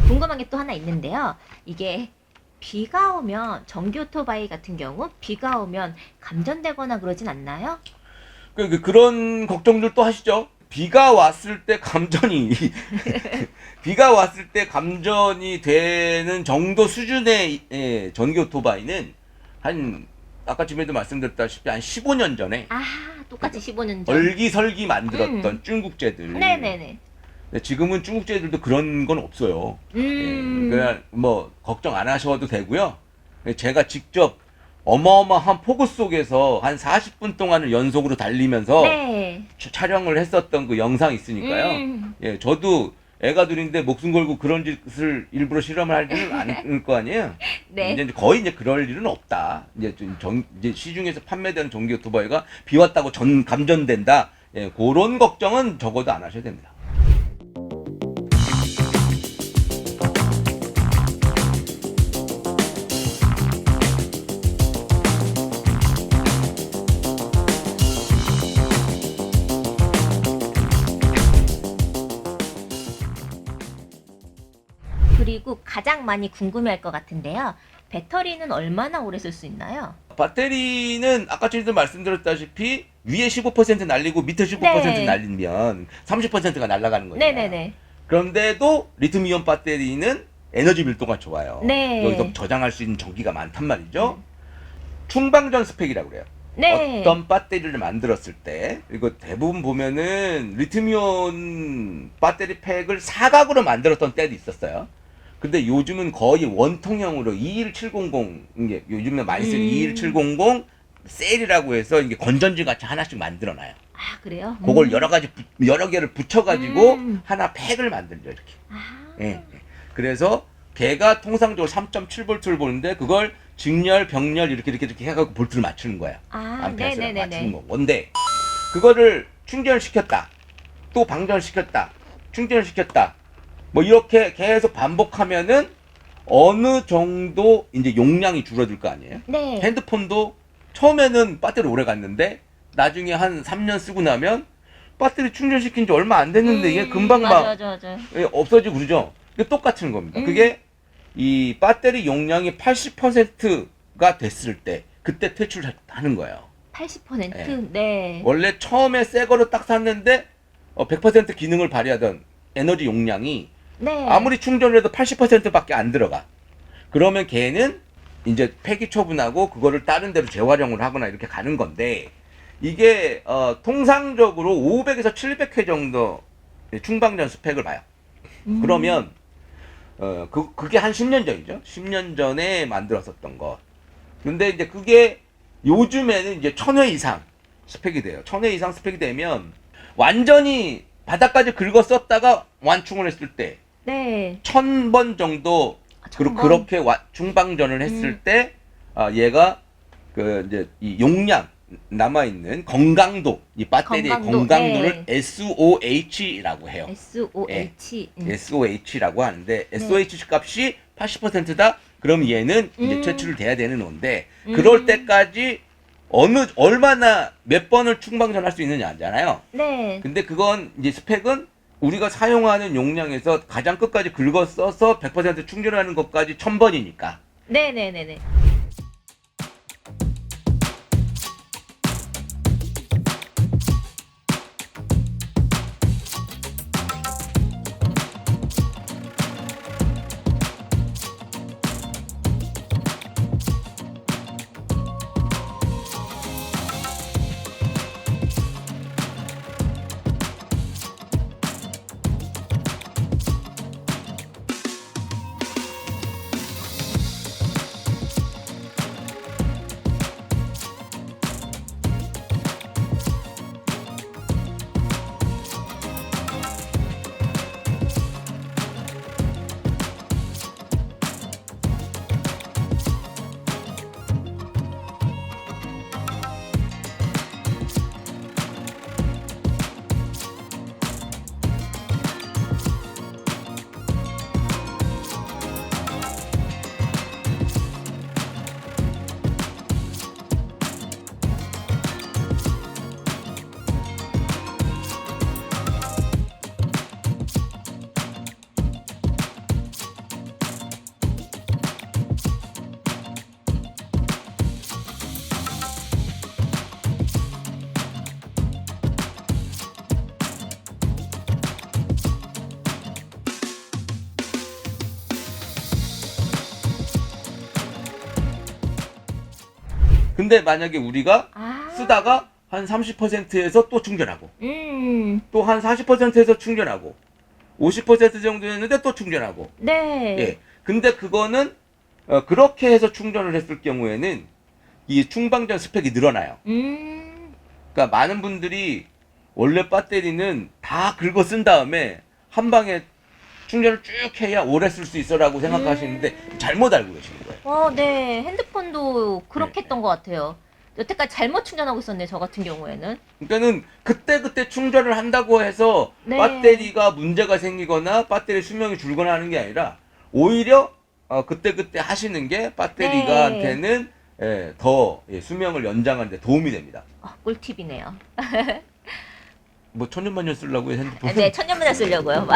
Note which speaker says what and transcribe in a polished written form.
Speaker 1: 궁금한 게 또 하나 있는데요. 이게 비가 오면 전기 오토바이 같은 경우 비가 오면 감전되거나 그러진 않나요?
Speaker 2: 그런 걱정들도 하시죠. 비가 왔을 때 감전이 비가 왔을 때 감전이 되는 정도 수준의 전기 오토바이는 한 아까 전에도 말씀드렸다시피 한 15년 전에
Speaker 1: 아, 똑같이 15년 전.
Speaker 2: 얼기설기 만들었던 중국제들.
Speaker 1: 네네네.
Speaker 2: 근데 지금은 중국제들도 그런 건 없어요. 그냥 뭐 걱정 안 하셔도 되고요. 제가 직접 어마어마한 폭우 속에서 한 40분 동안을 연속으로 달리면서
Speaker 1: 네.
Speaker 2: 촬영을 했었던 그 영상이 있으니까요. 예, 저도 애가 둘인데 목숨 걸고 그런 짓을 일부러 실험을 하지는 않을 거 아니에요.
Speaker 1: 네.
Speaker 2: 이제 거의 이제 그럴 일은 없다. 이제 시중에서 판매되는 전기 오토바이가 비 왔다고 감전된다. 예, 그런 걱정은 적어도 안 하셔야 됩니다.
Speaker 1: 그리고 가장 많이 궁금해할 것 같은데요. 배터리는 얼마나 오래 쓸 수 있나요?
Speaker 2: 배터리는 아까 전에도 말씀드렸다시피 위에 15% 날리고 밑에 15%
Speaker 1: 네.
Speaker 2: 날리면 30%가 날아가는 거예요.
Speaker 1: 네네네.
Speaker 2: 그런데도 리튬이온 배터리는 에너지 밀도가 좋아요.
Speaker 1: 네.
Speaker 2: 여기서 저장할 수 있는 전기가 많단 말이죠. 충방전 스펙이라고 그래요.
Speaker 1: 네.
Speaker 2: 어떤 배터리를 만들었을 때 이거 대부분 보면은 리튬이온 배터리 팩을 사각으로 만들었던 때도 있었어요. 근데 요즘은 거의 원통형으로 21700 이게 요즘에 많이 쓰는 21700 셀이라고 해서 이게 건전지 같이 하나씩 만들어놔요.
Speaker 1: 아, 그래요?
Speaker 2: 그걸 여러 개를 붙여가지고
Speaker 1: 음.
Speaker 2: 하나 팩을 만들죠 이렇게.
Speaker 1: 아.
Speaker 2: 예. 그래서 걔가 통상적으로 3.7V를 보는데 그걸 직렬, 병렬 이렇게 해가지고 볼트를 맞추는 거야.
Speaker 1: 아,
Speaker 2: 암페어스랑
Speaker 1: 네네네네.
Speaker 2: 맞추는 거. 뭔데 그거를 충전을 시켰다. 또 방전을 시켰다. 충전을 시켰다. 뭐 이렇게 계속 반복하면은 어느 정도 이제 용량이 줄어들 거 아니에요?
Speaker 1: 네.
Speaker 2: 핸드폰도 처음에는 배터리 오래 갔는데 나중에 한 3년 쓰고 나면 배터리 충전시킨 지 얼마 안 됐는데 이게 금방 막
Speaker 1: 맞아.
Speaker 2: 없어지고 그러죠. 이게 똑같은 겁니다. 그게 이 배터리 용량이 80%가 됐을 때 그때 퇴출하는 거예요.
Speaker 1: 80%?
Speaker 2: 네.
Speaker 1: 네.
Speaker 2: 원래 처음에 새 거로 딱 샀는데 100% 기능을 발휘하던 에너지 용량이
Speaker 1: 네.
Speaker 2: 아무리 충전을 해도 80%밖에 안 들어가. 그러면 걔는 이제 폐기 처분하고 그거를 다른 데로 재활용을 하거나 이렇게 가는 건데 이게 통상적으로 500에서 700회 정도 충방전 스펙을 봐요. 그러면 그게 한 10년 전이죠. 10년 전에 만들었었던 거. 근데 이제 그게 요즘에는 이제 1000회 이상 스펙이 돼요. 1000회 이상 스펙이 되면 완전히 바닥까지 긁어 썼다가 완충을 했을 때
Speaker 1: 네.
Speaker 2: 1000번 정도
Speaker 1: 1000번?
Speaker 2: 그렇게 중방전을 했을 때 얘가 그 이제 이 용량 남아 있는 건강도 이 배터리의
Speaker 1: 건강도,
Speaker 2: 건강도를
Speaker 1: 네.
Speaker 2: SOH라고 해요.
Speaker 1: SOH.
Speaker 2: SOH라고 하는데 SOH 값이 80%다. 그럼 얘는 이제 퇴출을 돼야 되는 건데 그럴 때까지 얼마나 몇 번을 충방전할 수 있느냐잖아요.
Speaker 1: 네.
Speaker 2: 근데 그건 이제 스펙은 우리가 사용하는 용량에서 가장 끝까지 긁어 써서 100% 충전하는 것까지 1000번이니까.
Speaker 1: 네네네네.
Speaker 2: 근데 만약에 우리가
Speaker 1: 아.
Speaker 2: 쓰다가 한 30%에서 또 충전하고
Speaker 1: 음.
Speaker 2: 또 한 40%에서 충전하고 50% 정도 했는데 또 충전하고
Speaker 1: 네.
Speaker 2: 예. 근데 그거는 그렇게 해서 충전을 했을 경우에는 이 충방전 스펙이 늘어나요. 그러니까 많은 분들이 원래 배터리는 다 긁어 쓴 다음에 한 방에 충전을 쭉 해야 오래 쓸 수 있어라고 생각하시는데 잘못 알고 계시는 거예요.
Speaker 1: 네. 핸드폰도 그렇게
Speaker 2: 네.
Speaker 1: 했던 것 같아요. 여태까지 잘못 충전하고 있었네, 저 같은 경우에는.
Speaker 2: 그러니까는 그때 충전을 한다고 해서
Speaker 1: 네.
Speaker 2: 배터리가 문제가 생기거나 배터리 수명이 줄거나 하는 게 아니라 오히려 그때 하시는 게 배터리가한테는 더 수명을 연장하는 데 도움이 됩니다.
Speaker 1: 꿀팁이네요.
Speaker 2: 뭐 천년만년 쓰려고 핸드폰.
Speaker 1: 네, 천년만년 쓰려고요.